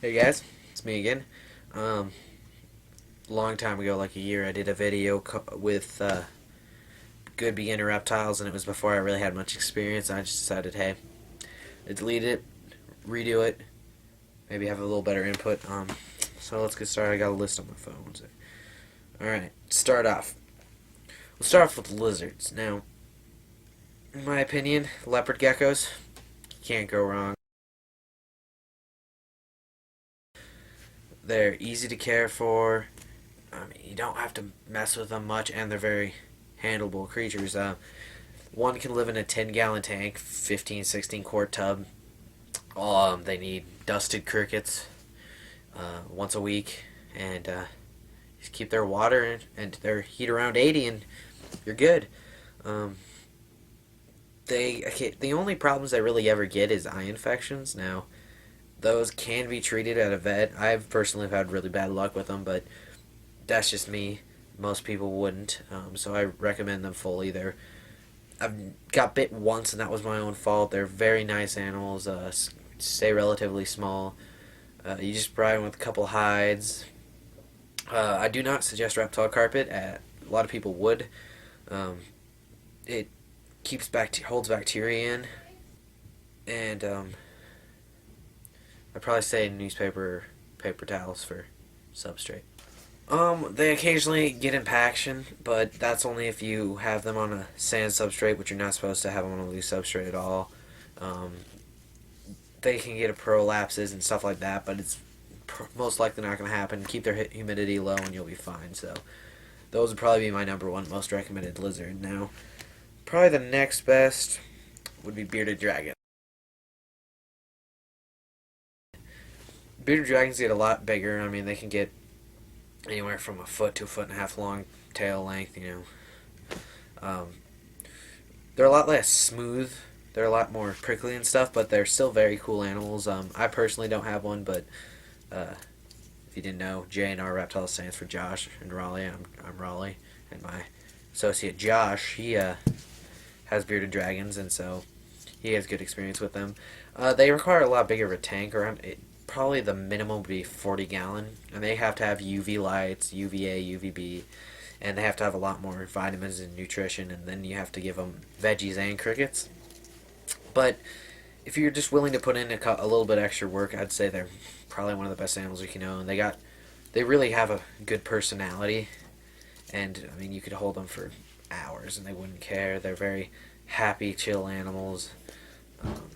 Hey guys, it's me again. Long time ago, like a year, I did a video with good beginner reptiles, and it was before I really had much experience. And I just decided, hey, to delete it, redo it, maybe have a little better input. So let's get started. I got a list on my phone. All right, start off. We'll start off with lizards. Now, in my opinion, leopard geckos can't go wrong. They're easy to care for. I mean, you don't have to mess with them much, and they're very handleable creatures. One can live in a 10-gallon tank, 15, 16 quart tub. They need dusted crickets once a week, and just keep their water and their heat around 80, and you're good. Um, the only problems they really ever get is eye infections. Now, those can be treated at a vet. I've personally had really bad luck with them, but that's just me. Most people wouldn't, so I recommend them fully. I've got bit once, and that was my own fault. They're very nice animals. Stay relatively small. You just brine them with a couple hides. I do not suggest reptile carpet. A lot of people would. It holds bacteria in, and I'd probably say newspaper, paper towels for substrate. They occasionally get impaction, but that's only if you have them on a sand substrate, which you're not supposed to have them on a loose substrate at all. Um, they can get a prolapses and stuff like that, but it's most likely not going to happen. Keep their humidity low and you'll be fine. So those would probably be my number one most recommended lizard. Now, probably the next best would be bearded dragon. Bearded dragons get a lot bigger. I mean, they can get anywhere from a foot to a foot and a half long tail length. Um, they're a lot less smooth. They're a lot more prickly and stuff, but they're still very cool animals. I personally don't have one, but uh, if you didn't know, J&R Reptiles stands for Josh and Raleigh. I'm Raleigh, and my associate Josh, he has bearded dragons, and so he has good experience with them. They require a lot bigger of a tank. Probably the minimum would be 40-gallon, and they have to have UV lights, UVA, UVB, and they have to have a lot more vitamins and nutrition, and then you have to give them veggies and crickets. But if you're just willing to put in a little bit extra work, I'd say they're probably one of the best animals you can own. They really have a good personality, and I mean you could hold them for hours and they wouldn't care. They're very happy, chill animals. Um,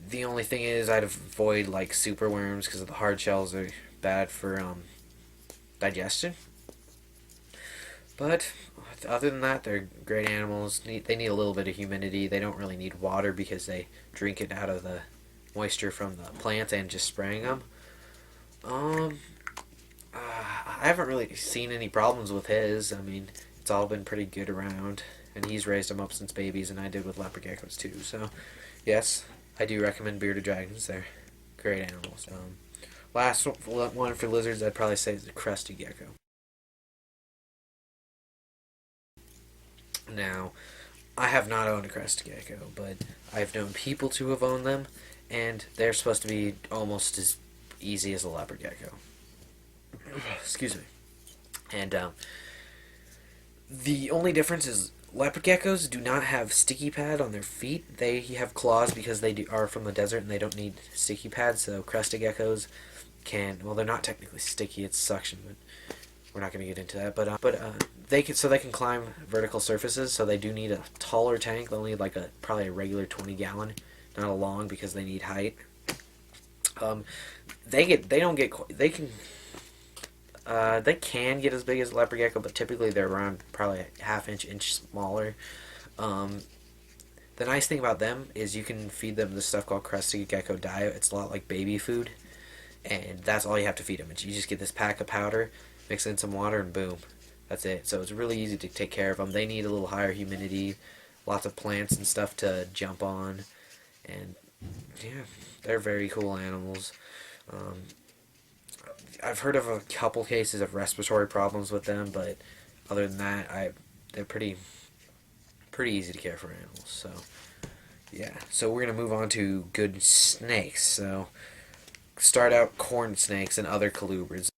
the only thing is I'd avoid like super worms because the hard shells are bad for digestion. But other than that, they're great animals. They need a little bit of humidity. They don't really need water because they drink it out of the moisture from the plants and just spraying them. Um, I haven't really seen any problems with his. I mean, it's all been pretty good around, and he's raised them up since babies, and I did with leopard geckos too. So, yes, I do recommend bearded dragons. They're great animals. Last one for lizards, I'd probably say is the crested gecko. Now, I have not owned a crested gecko, but I've known people to have owned them, and they're supposed to be almost as easy as a leopard gecko. Excuse me. And the only difference is leopard geckos do not have sticky pad on their feet. They have claws because are from the desert and they don't need sticky pads. So crested geckos can, well, they're not technically sticky; it's suction, but we're not going to get into that. But they can climb vertical surfaces. So they do need a taller tank. They'll need like probably a regular 20-gallon, not a long because they need height. They can get as big as a leopard gecko, but typically they're around probably a inch smaller. Um, the nice thing about them is you can feed them this stuff called crested gecko diet. It's a lot like baby food, and that's all you have to feed them. You just get this pack of powder, mix in some water, and boom, that's it. So it's really easy to take care of them. They need a little higher humidity, lots of plants and stuff to jump on, and yeah, they're very cool animals. Um, I've heard of a couple cases of respiratory problems with them, but other than that, they're pretty easy to care for animals. So yeah, so we're gonna move on to good snakes. So start out corn snakes and other colubrids.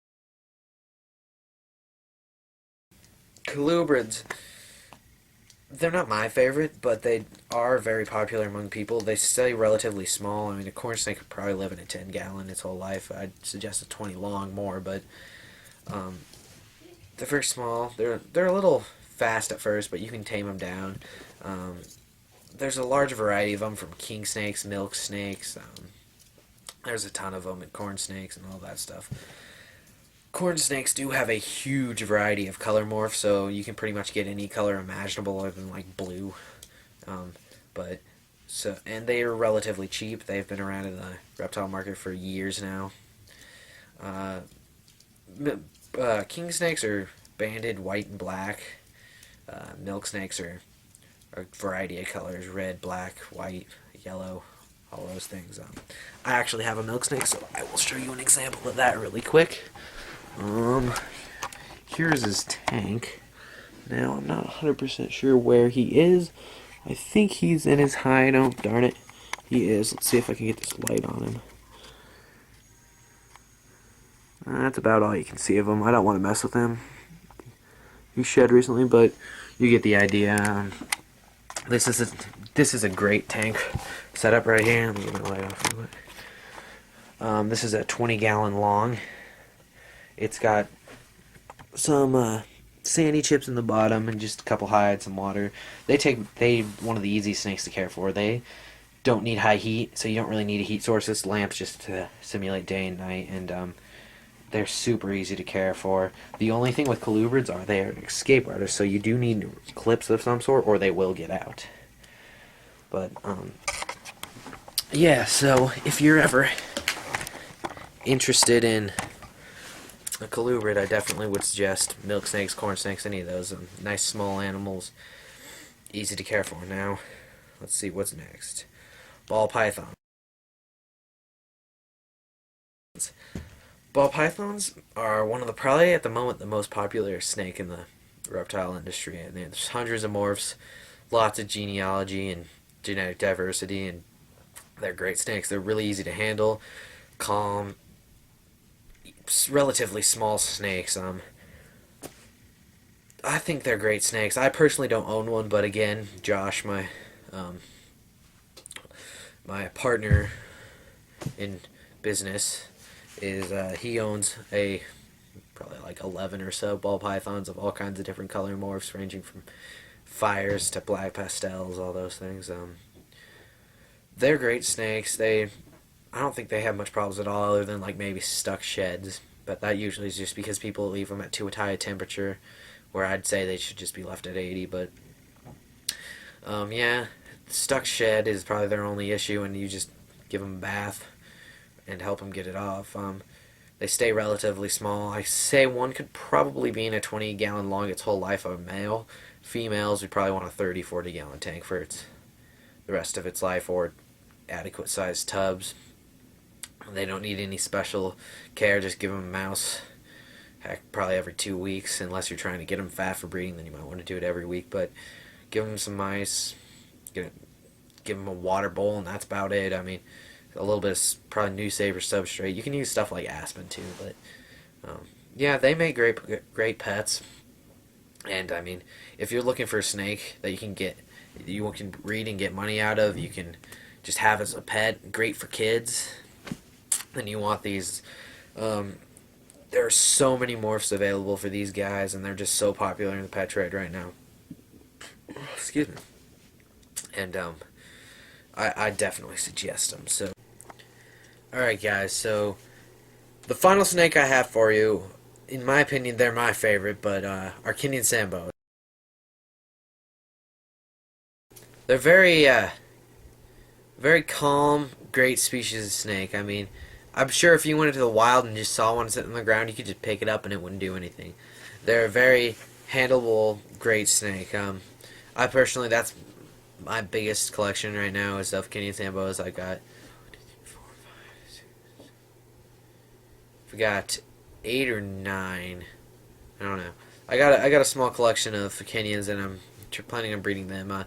Colubrids, they're not my favorite, but they are very popular among people. They stay relatively small. I mean, a corn snake could probably live in a 10-gallon its whole life. I'd suggest a 20 long more, but um, they're very small. They're a little fast at first, but you can tame them down. Um, there's a large variety of them, from king snakes, milk snakes. There's a ton of them, and corn snakes and all that stuff. Corn snakes do have a huge variety of color morphs, so you can pretty much get any color imaginable other than like blue. Um, but and they are relatively cheap. They've been around in the reptile market for years now. Uh, King snakes are banded white and black. Milk snakes are a variety of colors: red, black, white, yellow, all those things. I actually have a milk snake, so I will show you an example of that really quick. Here's his tank. Now, I'm not 100% sure where he is. I think he's in his hide. Oh, darn it. He is. Let's see if I can get this light on him. That's about all you can see of him. I don't want to mess with him. He shed recently, but you get the idea. This is a great tank setup right here. Let me get my light off real quick. This is a 20-gallon long. It's got some sandy chips in the bottom and just a couple hides, some water. They one of the easiest snakes to care for. They don't need high heat, so you don't really need a heat source. This lamp's just to simulate day and night, and they're super easy to care for. The only thing with colubrids are they are escape artists, so you do need clips of some sort, or they will get out. But yeah. So if you're ever interested in a colubrid, I definitely would suggest milk snakes, corn snakes, any of those. Nice small animals, easy to care for. Now, let's see what's next. Ball pythons. Ball pythons are one of the, probably at the moment, the most popular snake in the reptile industry. And there's hundreds of morphs, lots of genealogy and genetic diversity, and they're great snakes. They're really easy to handle, calm, relatively small snakes. I think they're great snakes. I personally don't own one, but again, Josh, my partner in business, is he owns probably like 11 or so ball pythons of all kinds of different color morphs, ranging from fires to black pastels, all those things. They're great snakes. I don't think they have much problems at all, other than like maybe stuck sheds. But that usually is just because people leave them at too high a temperature, where I'd say they should just be left at 80. But yeah, stuck shed is probably their only issue, and you just give them a bath and help them get it off. They stay relatively small. I say one could probably be in a 20-gallon long its whole life of a male. Females would probably want a 30, 40-gallon tank for the rest of its life, or adequate sized tubs. They don't need any special care. Just give them a mouse, heck, probably every 2 weeks, unless you're trying to get them fat for breeding. Then you might want to do it every week. But give them some mice, give them a water bowl, and that's about it. I mean, a little bit of probably new saver substrate. You can use stuff like aspen too, but yeah, they make great pets. And I mean, if you're looking for a snake that you can breed and get money out of, you can just have as a pet, great for kids. Then you want these. There are so many morphs available for these guys, and they're just so popular in the pet trade right now. Excuse me. And I definitely suggest them. So, alright guys, so the final snake I have for you, in my opinion, they're my favorite, but are Kenyan Sambos. They're very calm, great species of snake. I mean, I'm sure if you went into the wild and just saw one sitting on the ground, you could just pick it up and it wouldn't do anything. They're a very handleable, great snake. I personally, that's my biggest collection right now is of Kenyan Sambos. I got 8 or 9. I don't know. I got a small collection of Kenyans, and I'm planning on breeding them.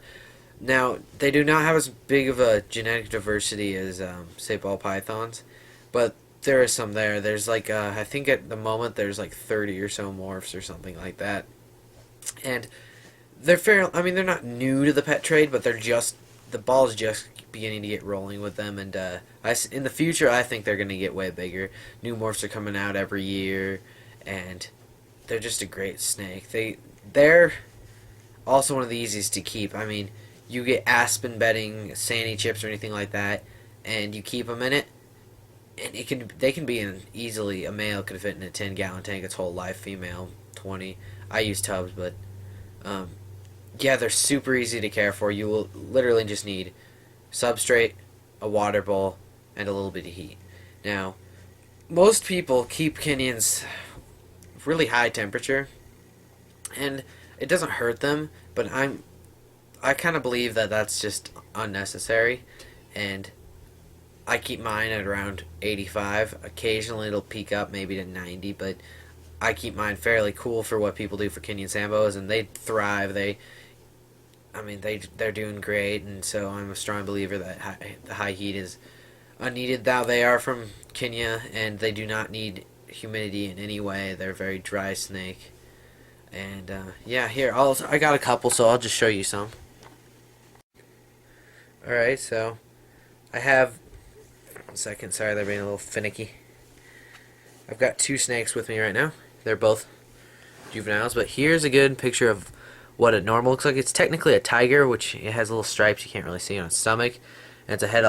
Now, they do not have as big of a genetic diversity as, say, ball pythons, but there is some there. There's like I think at the moment there's like 30 or so morphs or something like that, and they're fair. I mean, they're not new to the pet trade, but they're just the ball's just beginning to get rolling with them. And in the future, I think they're going to get way bigger. New morphs are coming out every year, and they're just a great snake. They're also one of the easiest to keep. I mean, you get aspen bedding, sandy chips, or anything like that, and you keep them in it, and they can be in easily. A male could fit in a 10-gallon tank its whole life. Female 20. I use tubs, but yeah, they're super easy to care for. You will literally just need substrate, a water bowl, and a little bit of heat. Now, most people keep Kenyans really high temperature, and it doesn't hurt them, but I kind of believe that that's just unnecessary, and I keep mine at around 85. Occasionally it'll peak up maybe to 90, but I keep mine fairly cool for what people do for Kenyan Sambos, and they thrive. They're doing great, and so I'm a strong believer that the high heat is unneeded. Now they are from Kenya, and they do not need humidity in any way. They're a very dry snake, and yeah, here I got a couple, so I'll just show you some. All right, so I have 1 second. Sorry, they're being a little finicky. I've got 2 snakes with me right now. They're both juveniles, but here's a good picture of what a normal looks like. It's technically a tiger, which it has little stripes you can't really see on its stomach, and it's a het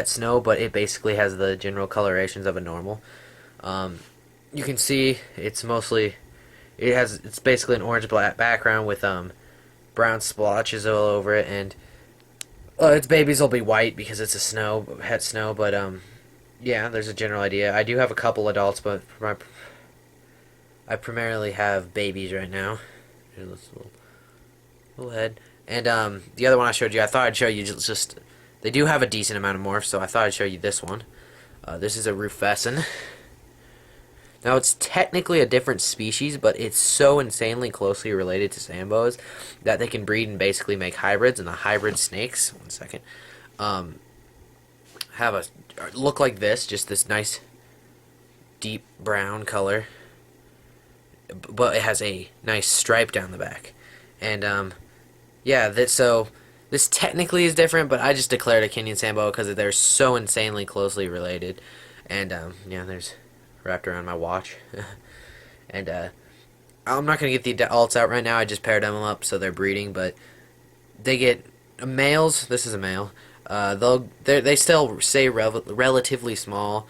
snow, but it basically has the general colorations of a normal. You can see it's basically an orange black background with brown splotches all over it, and its babies will be white because it's a het snow, but yeah, there's a general idea. I do have a couple adults, but I primarily have babies right now. Here's this little head. And the other one I showed you, I thought I'd show you just they do have a decent amount of morphs, so I thought I'd show you this one. This is a Rufescen. Now, it's technically a different species, but it's so insanely closely related to Sambos that they can breed and basically make hybrids, and the hybrid snakes, 1 second, look like this, just this nice deep brown color, but it has a nice stripe down the back. And yeah, this technically is different, but I just declared a Kenyan Sambo because they're so insanely closely related. And yeah, there's wrapped around my watch. And I'm not gonna get the adults out right now. I just paired them up so they're breeding, but they get males. This is a male. They still stay relatively small,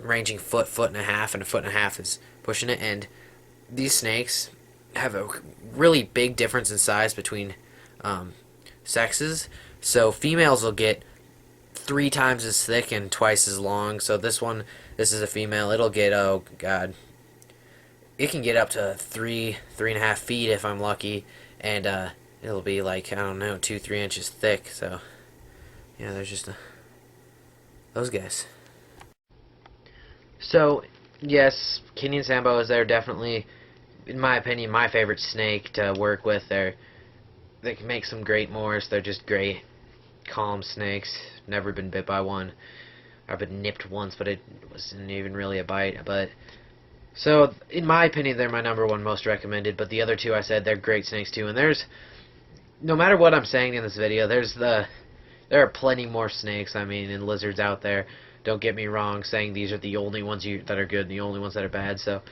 ranging foot and a half, and a foot and a half is pushing it. And these snakes have a really big difference in size between sexes. So females will get 3 times as thick and twice as long. So this is a female. It'll get, oh god, it can get up to 3.5 feet if I'm lucky, and it'll be like, I don't know, 2-3 inches thick. So yeah, there's just those guys. So yes, Kenyan Sambos, they're definitely, in my opinion, my favorite snake to work with. They can make some great morphs. They're just great, calm snakes. Never been bit by one. I've been nipped once, but it wasn't even really a bite. But so, in my opinion, they're my #1 most recommended. But the other 2 I said, they're great snakes too. And no matter what I'm saying in this video, there are plenty more snakes, and lizards out there. Don't get me wrong, saying these are the only ones that are good and the only ones that are bad. So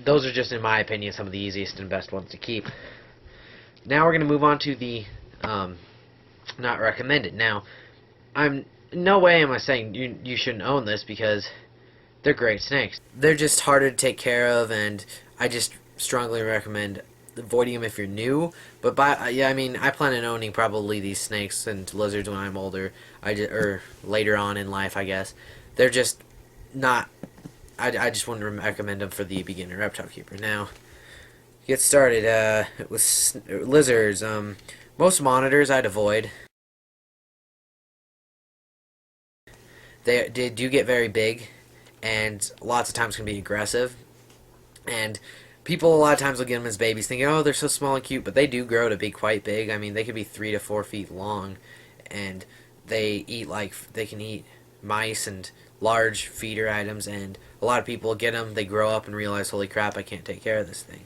those are just, in my opinion, some of the easiest and best ones to keep. Now we're going to move on to the not recommended. Now, in no way am I saying you shouldn't own this, because they're great snakes. They're just harder to take care of, and I just strongly recommend avoiding them if you're new. But I plan on owning probably these snakes and lizards when I'm older, or later on in life, I guess. They're just not. I just wouldn't recommend them for the beginner reptile keeper. Now, get started with lizards. Most monitors I'd avoid. They do get very big, and lots of times can be aggressive. And people a lot of times will get them as babies, thinking, oh, they're so small and cute, but they do grow to be quite big. They could be 3 to 4 feet long, and they can eat mice and large feeder items, and a lot of people get them, they grow up and realize, holy crap, I can't take care of this thing.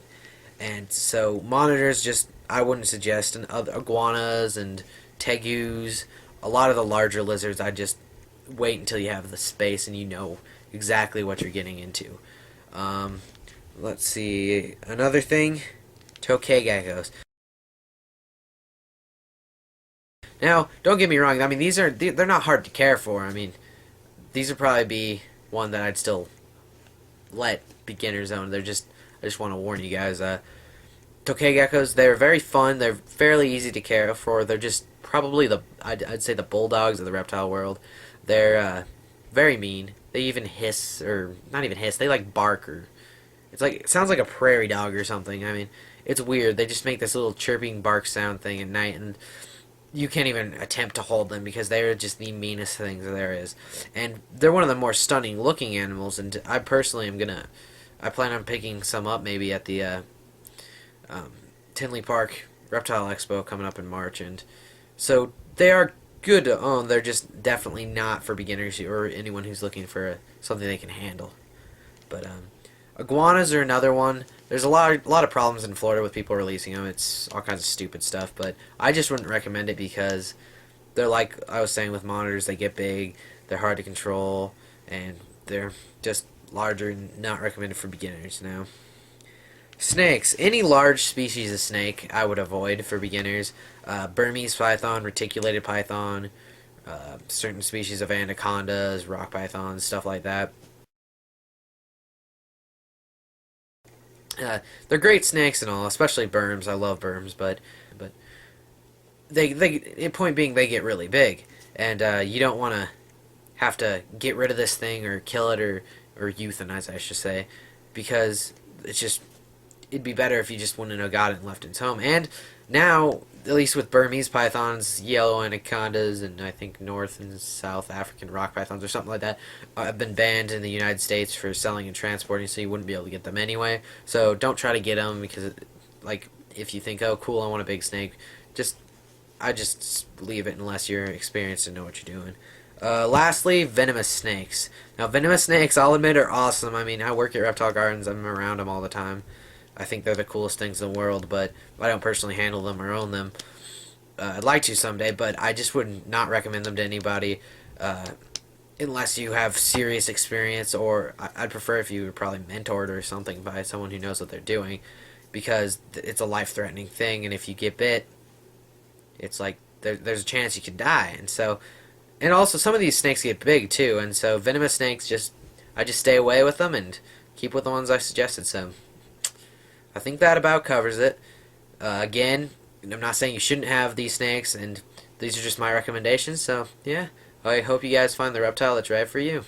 And so monitors, just I wouldn't suggest. And other iguanas and tegus, a lot of the larger lizards, I just wait until you have the space and you know exactly what you're getting into. Um, let's see, another thing, tokay geckos. Now, don't get me wrong. I mean, they're not hard to care for. I mean, these would probably be one that I'd still let beginners own. I just want to warn you guys. Tokay geckos, they're very fun. They're fairly easy to care for. They're just probably I'd say the bulldogs of the reptile world. They're very mean. They even hiss, or not even hiss. They like bark, or it sounds like a prairie dog or something. I mean, it's weird. They just make this little chirping bark sound thing at night, and you can't even attempt to hold them because they're just the meanest things there is. And they're one of the more stunning looking animals, and I personally I plan on picking some up maybe at the Tinley Park Reptile Expo coming up in March. And so they are good to own. They're just definitely not for beginners or anyone who's looking for something they can handle. But iguanas are another one. There's a lot of problems in Florida with people releasing them. It's all kinds of stupid stuff, but I just wouldn't recommend it because they're like I was saying with monitors. They get big, they're hard to control, and they're just larger and not recommended for beginners. Now, snakes. Any large species of snake I would avoid for beginners. Burmese python, reticulated python, certain species of anacondas, rock pythons, stuff like that. They're great snakes and all, especially berms. I love berms, but point being they get really big, and you don't want to have to get rid of this thing or kill it or euthanize, I should say, because it'd be better if you just wouldn't have got it and left it its home. And now, at least with Burmese pythons, yellow anacondas, and I think North and South African rock pythons or something like that, have been banned in the United States for selling and transporting, so you wouldn't be able to get them anyway. So don't try to get them because, like, if you think, oh, cool, I want a big snake, I just leave it unless you're experienced and know what you're doing. Lastly, venomous snakes. Now, venomous snakes, I'll admit, are awesome. I mean, I work at reptile gardens. I'm around them all the time. I think they're the coolest things in the world, but I don't personally handle them or own them. I'd like to someday, but I just would not recommend them to anybody unless you have serious experience, or I'd prefer if you were probably mentored or something by someone who knows what they're doing, because it's a life-threatening thing, and if you get bit, it's like there's a chance you could die. And also some of these snakes get big too, and so venomous snakes, I just stay away with them and keep with the ones I suggested. So I think that about covers it. Again, I'm not saying you shouldn't have these snakes, and these are just my recommendations. So yeah, I hope you guys find the reptile that's right for you.